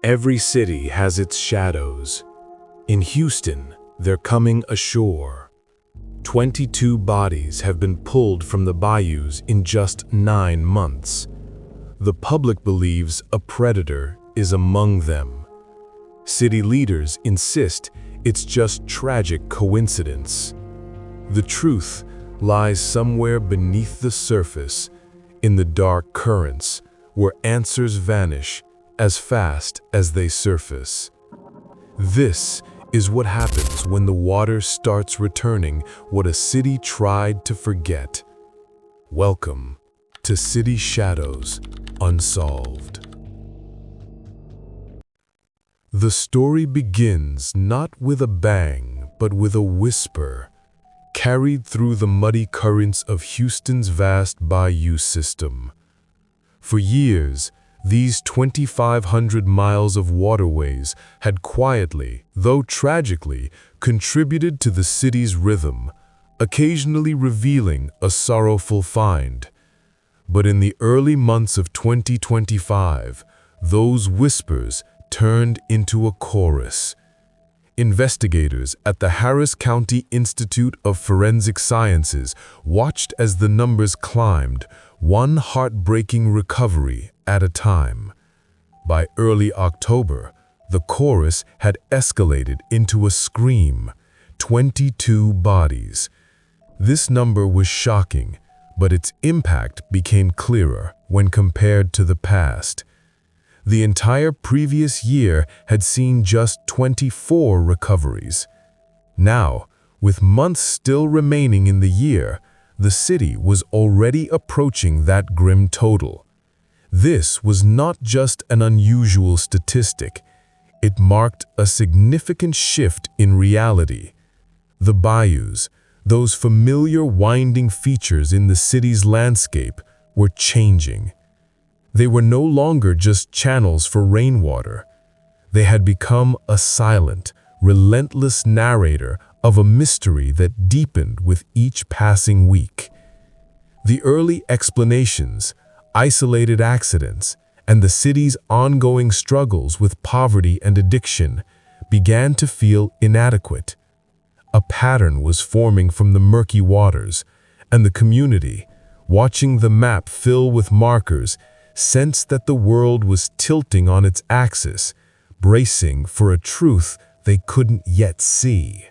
Every city has its shadows. In Houston, they're coming ashore. 22 bodies have been pulled from the bayous in just 9 months. The public believes a predator is among them. City leaders insist it's just tragic coincidence. The truth lies somewhere beneath the surface, in the dark currents, where answers vanish as fast as they surface. This is what happens when the water starts returning what a city tried to forget. Welcome to City Shadows Unsolved. The story begins not with a bang, but with a whisper, carried through the muddy currents of Houston's vast Bayou system. For years, these 2,500 miles of waterways had quietly, though tragically, contributed to the city's rhythm, occasionally revealing a sorrowful find. But in the early months of 2025, those whispers turned into a chorus. Investigators at the Harris County Institute of Forensic Sciences watched as the numbers climbed, one heartbreaking recovery at a time. By early October, the chorus had escalated into a scream: 22 bodies. This number was shocking, but its impact became clearer when compared to the past. The entire previous year had seen just 24 recoveries. Now, with months still remaining in the year, the city was already approaching that grim total. This was not just an unusual statistic. It marked a significant shift in reality. The bayous, those familiar winding features in the city's landscape, were changing. They were no longer just channels for rainwater. They had become a silent, relentless narrator of a mystery that deepened with each passing week. The early explanations, isolated accidents, and the city's ongoing struggles with poverty and addiction began to feel inadequate. A pattern was forming from the murky waters, and the community, watching the map fill with markers, sensed that the world was tilting on its axis, bracing for a truth they couldn't yet see.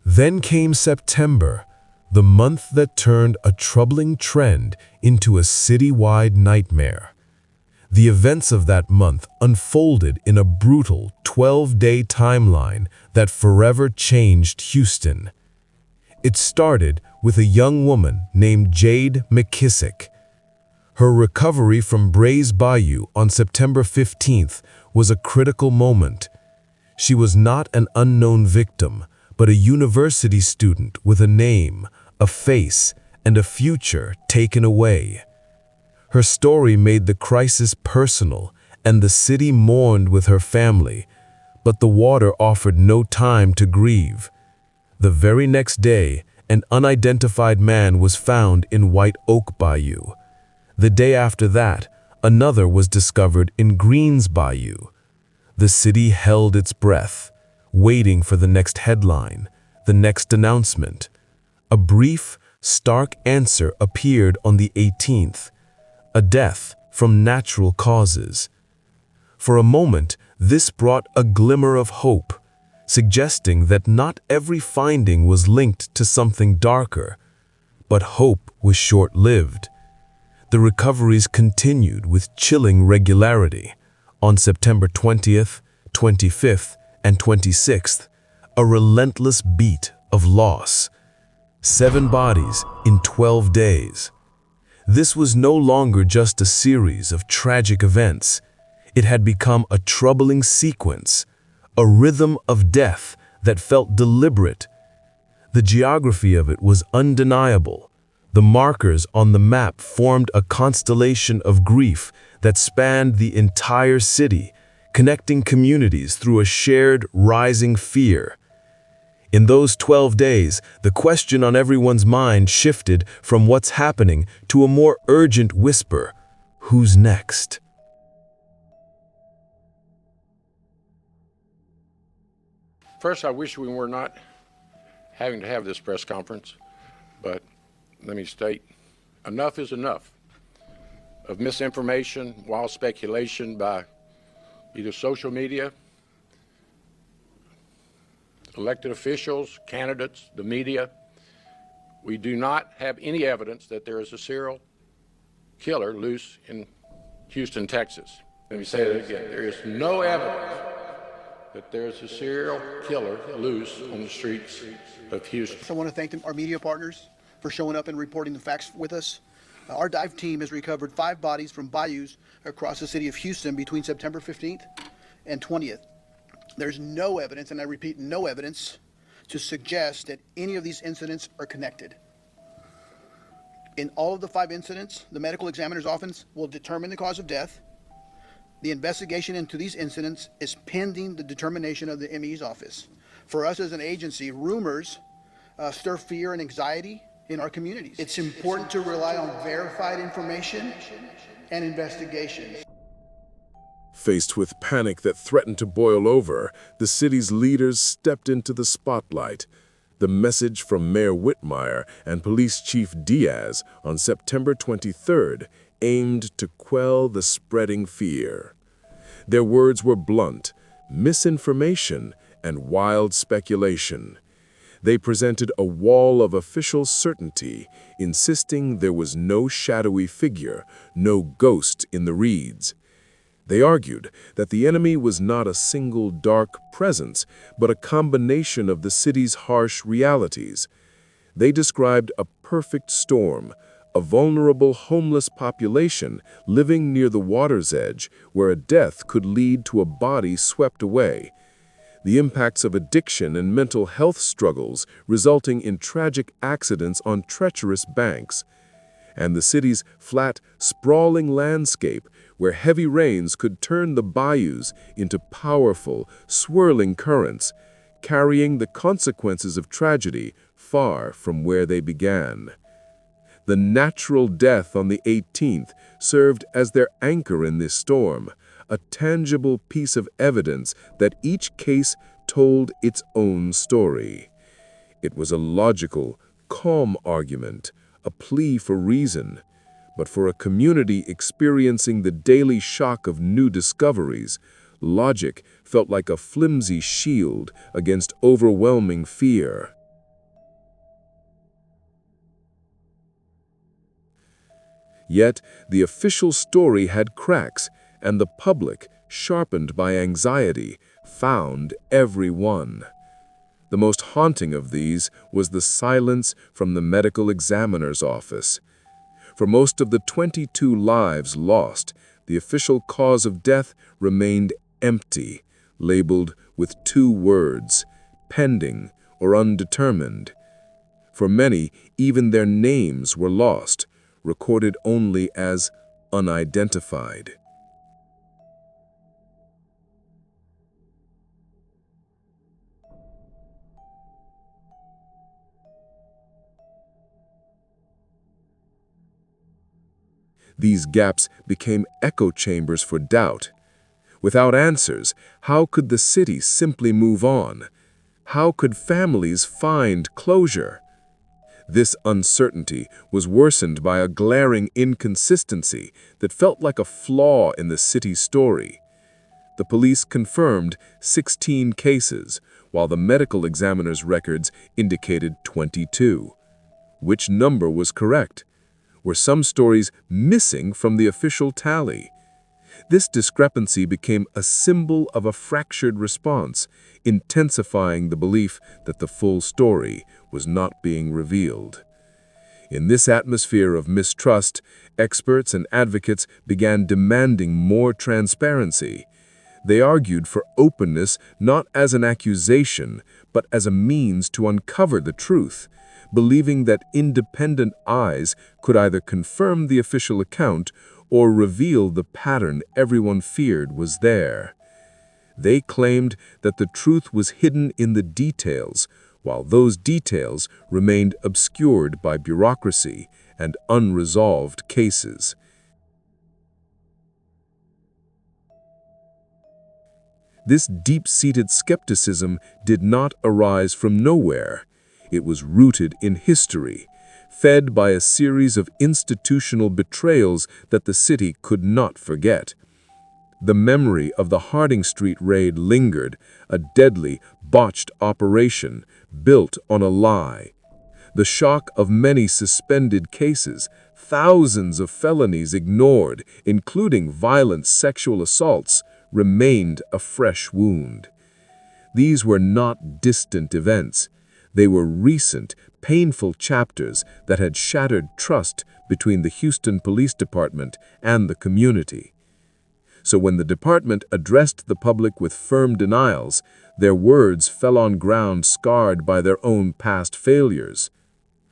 Then came September, the month that turned a troubling trend into a citywide nightmare. The events of that month unfolded in a brutal 12-day timeline that forever changed Houston. It started with a young woman named Jade McKissick. Her recovery from Bayou on September 15th was a critical moment. She was not an unknown victim, but a university student with a name, a face, and a future taken away. Her story made the crisis personal, and the city mourned with her family, but the water offered no time to grieve. The very next day, an unidentified man was found in White Oak Bayou. The day after that, another was discovered in Greens Bayou. The city held its breath, waiting for the next headline, the next announcement. A brief, stark answer appeared on the 18th: a death from natural causes. For a moment, this brought a glimmer of hope, suggesting that not every finding was linked to something darker. But hope was short-lived. The recoveries continued with chilling regularity. On September 20th, 25th, and 26th, a relentless beat of loss. 7 bodies in 12 days. This was no longer just a series of tragic events. It had become a troubling sequence, a rhythm of death that felt deliberate. The geography of it was undeniable. The markers on the map formed a constellation of grief that spanned the entire city, connecting communities through a shared rising fear. In those 12 days, the question on everyone's mind shifted from what's happening to a more urgent whisper: Who's next? First, I wish we were not having to have this press conference, but let me state, enough is enough of misinformation, wild speculation by either social media, elected officials, candidates, the media. We do not have any evidence that there is a serial killer loose in Houston, Texas. Let me say that again. There is no evidence that there is a serial killer loose on the streets of Houston. I want to thank our media partners for showing up and reporting the facts with us. Our dive team has recovered 5 bodies from bayous across the city of Houston between September 15th and 20th. There's no evidence, and I repeat, no evidence, to suggest that any of these incidents are connected. In all of the 5 incidents, the medical examiner's office will determine the cause of death. The investigation into these incidents is pending the determination of the ME's office. For us as an agency, rumors stir fear and anxiety in our communities. It's important to rely on verified information and investigations. Faced with panic that threatened to boil over, the city's leaders stepped into the spotlight. The message from Mayor Whitmire and Police Chief Diaz on September 23rd aimed to quell the spreading fear. Their words were blunt: misinformation and wild speculation. They presented a wall of official certainty, insisting there was no shadowy figure, no ghost in the reeds. They argued that the enemy was not a single dark presence, but a combination of the city's harsh realities. They described a perfect storm, a vulnerable homeless population living near the water's edge where a death could lead to a body swept away. The impacts of addiction and mental health struggles resulting in tragic accidents on treacherous banks. And the city's flat, sprawling landscape where heavy rains could turn the bayous into powerful, swirling currents, carrying the consequences of tragedy far from where they began. The natural death on the 18th served as their anchor in this storm, a tangible piece of evidence that each case told its own story. It was a logical, calm argument, a plea for reason, but for a community experiencing the daily shock of new discoveries, logic felt like a flimsy shield against overwhelming fear. Yet, the official story had cracks, and the public, sharpened by anxiety, found every one. The most haunting of these was the silence from the medical examiner's office. For most of the 22 lives lost, the official cause of death remained empty, labeled with 2 words, pending or undetermined. For many, even their names were lost, recorded only as unidentified. These gaps became echo chambers for doubt. Without answers, how could the city simply move on? How could families find closure? This uncertainty was worsened by a glaring inconsistency that felt like a flaw in the city's story. The police confirmed 16 cases, while the medical examiner's records indicated 22. Which number was correct? Were some stories missing from the official tally? This discrepancy became a symbol of a fractured response, intensifying the belief that the full story was not being revealed. In this atmosphere of mistrust, experts and advocates began demanding more transparency. They argued for openness not as an accusation, but as a means to uncover the truth, believing that independent eyes could either confirm the official account or reveal the pattern everyone feared was there. They claimed that the truth was hidden in the details, while those details remained obscured by bureaucracy and unresolved cases. This deep-seated skepticism did not arise from nowhere. It was rooted in history, fed by a series of institutional betrayals that the city could not forget. The memory of the Harding Street raid lingered, a deadly, botched operation built on a lie. The shock of many suspended cases, thousands of felonies ignored, including violent sexual assaults, remained a fresh wound. These were not distant events. They were recent, painful chapters that had shattered trust between the Houston Police Department and the community. So when the department addressed the public with firm denials, their words fell on ground scarred by their own past failures.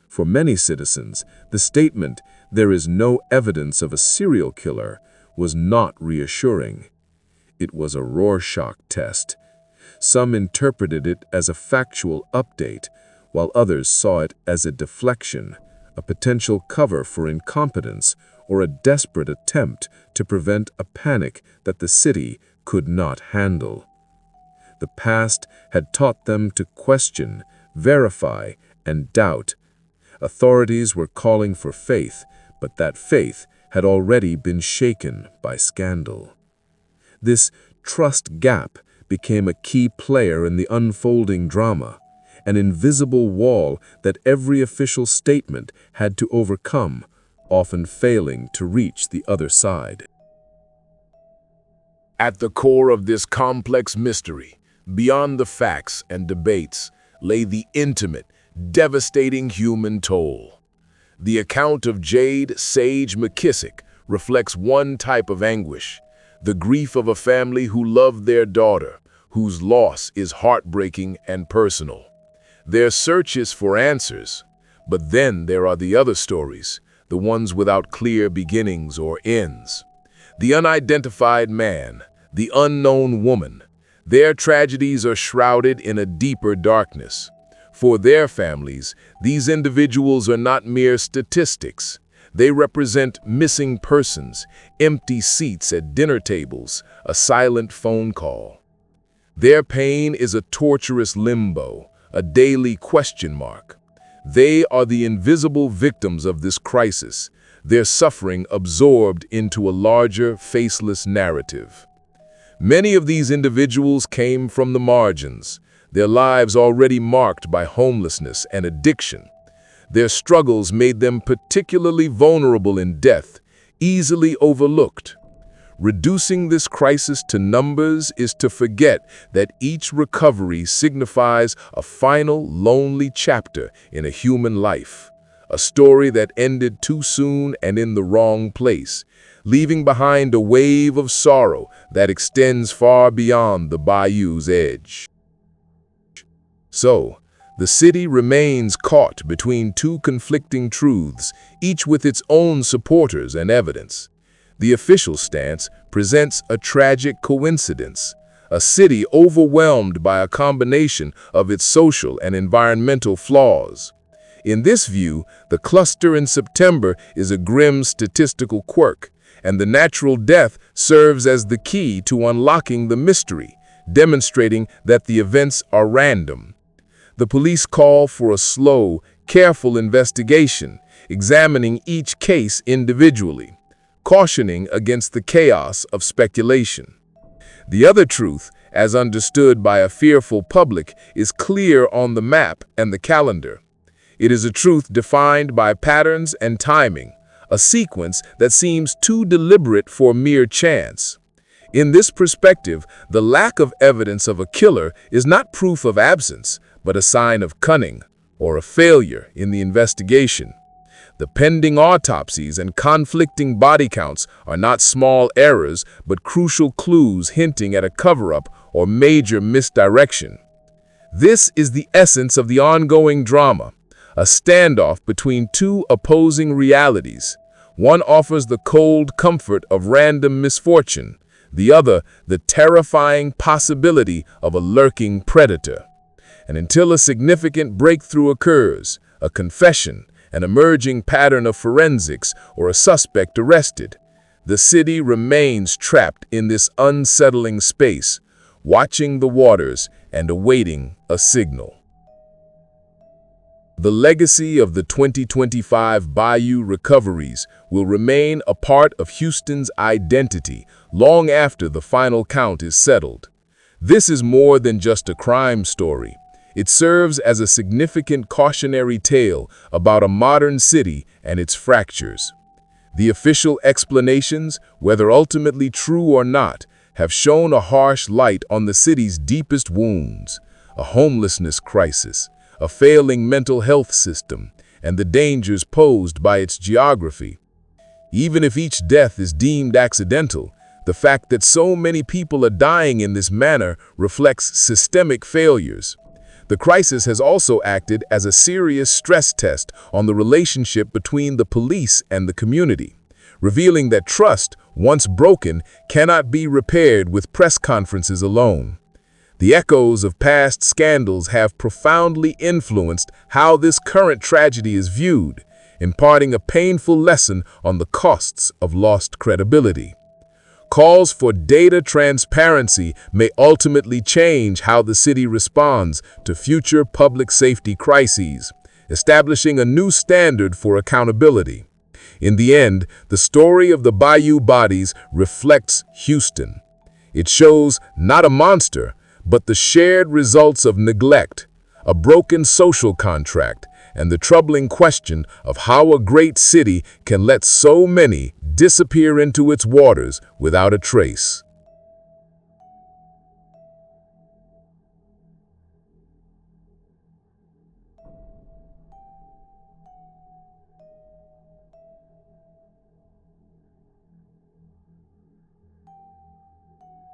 For many citizens, the statement, "There is no evidence of a serial killer," was not reassuring. It was a Rorschach test. Some interpreted it as a factual update, while others saw it as a deflection, a potential cover for incompetence, or a desperate attempt to prevent a panic that the city could not handle. The past had taught them to question, verify, and doubt. Authorities were calling for faith, but that faith had already been shaken by scandal. This trust gap became a key player in the unfolding drama, an invisible wall that every official statement had to overcome, often failing to reach the other side. At the core of this complex mystery, beyond the facts and debates, lay the intimate, devastating human toll. The account of Jade Sage McKissick reflects one type of anguish, the grief of a family who loved their daughter, whose loss is heartbreaking and personal. Their search is for answers, but then there are the other stories, the ones without clear beginnings or ends. The unidentified man, the unknown woman, their tragedies are shrouded in a deeper darkness. For their families, these individuals are not mere statistics. They represent missing persons, empty seats at dinner tables, a silent phone call. Their pain is a torturous limbo, a daily question mark. They are the invisible victims of this crisis, their suffering absorbed into a larger, faceless narrative. Many of these individuals came from the margins, their lives already marked by homelessness and addiction. Their struggles made them particularly vulnerable in death, easily overlooked. Reducing this crisis to numbers is to forget that each recovery signifies a final, lonely chapter in a human life, a story that ended too soon and in the wrong place, leaving behind a wave of sorrow that extends far beyond the Bayou's edge. So, the city remains caught between two conflicting truths, each with its own supporters and evidence. The official stance presents a tragic coincidence, a city overwhelmed by a combination of its social and environmental flaws. In this view, the cluster in September is a grim statistical quirk, and the natural death serves as the key to unlocking the mystery, demonstrating that the events are random. The police call for a slow, careful investigation, examining each case individually, cautioning against the chaos of speculation. The other truth, as understood by a fearful public, is clear on the map and the calendar. It is a truth defined by patterns and timing, a sequence that seems too deliberate for mere chance. In this perspective, the lack of evidence of a killer is not proof of absence, but a sign of cunning or a failure in the investigation. The pending autopsies and conflicting body counts are not small errors, but crucial clues hinting at a cover-up or major misdirection. This is the essence of the ongoing drama, a standoff between two opposing realities. One offers the cold comfort of random misfortune, the other the terrifying possibility of a lurking predator. And until a significant breakthrough occurs, a confession, an emerging pattern of forensics, or a suspect arrested, the city remains trapped in this unsettling space, watching the waters and awaiting a signal. The legacy of the 2025 Bayou recoveries will remain a part of Houston's identity long after the final count is settled. This is more than just a crime story. It serves as a significant cautionary tale about a modern city and its fractures. The official explanations, whether ultimately true or not, have shone a harsh light on the city's deepest wounds: a homelessness crisis, a failing mental health system, and the dangers posed by its geography. Even if each death is deemed accidental, the fact that so many people are dying in this manner reflects systemic failures. The crisis has also acted as a serious stress test on the relationship between the police and the community, revealing that trust, once broken, cannot be repaired with press conferences alone. The echoes of past scandals have profoundly influenced how this current tragedy is viewed, imparting a painful lesson on the costs of lost credibility. Calls for data transparency may ultimately change how the city responds to future public safety crises, establishing a new standard for accountability. In the end, the story of the Bayou bodies reflects Houston. It shows not a monster, but the shared results of neglect, a broken social contract, and the troubling question of how a great city can let so many disappear into its waters without a trace.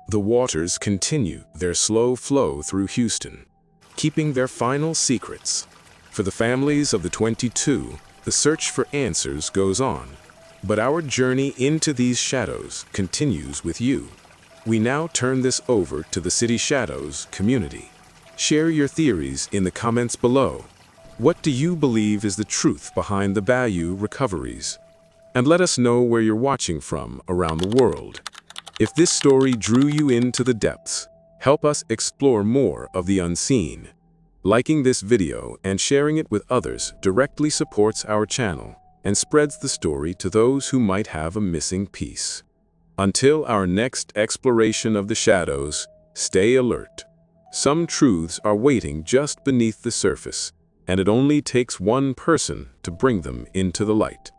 The waters continue their slow flow through Houston, keeping their final secrets. For the families of the 22, the search for answers goes on. But our journey into these shadows continues with you. We now turn this over to the City Shadows community. Share your theories in the comments below. What do you believe is the truth behind the Bayou recoveries? And let us know where you're watching from around the world. If this story drew you into the depths, help us explore more of the unseen. Liking this video and sharing it with others directly supports our channel and spreads the story to those who might have a missing piece. Until our next exploration of the shadows, stay alert. Some truths are waiting just beneath the surface, and it only takes one person to bring them into the light.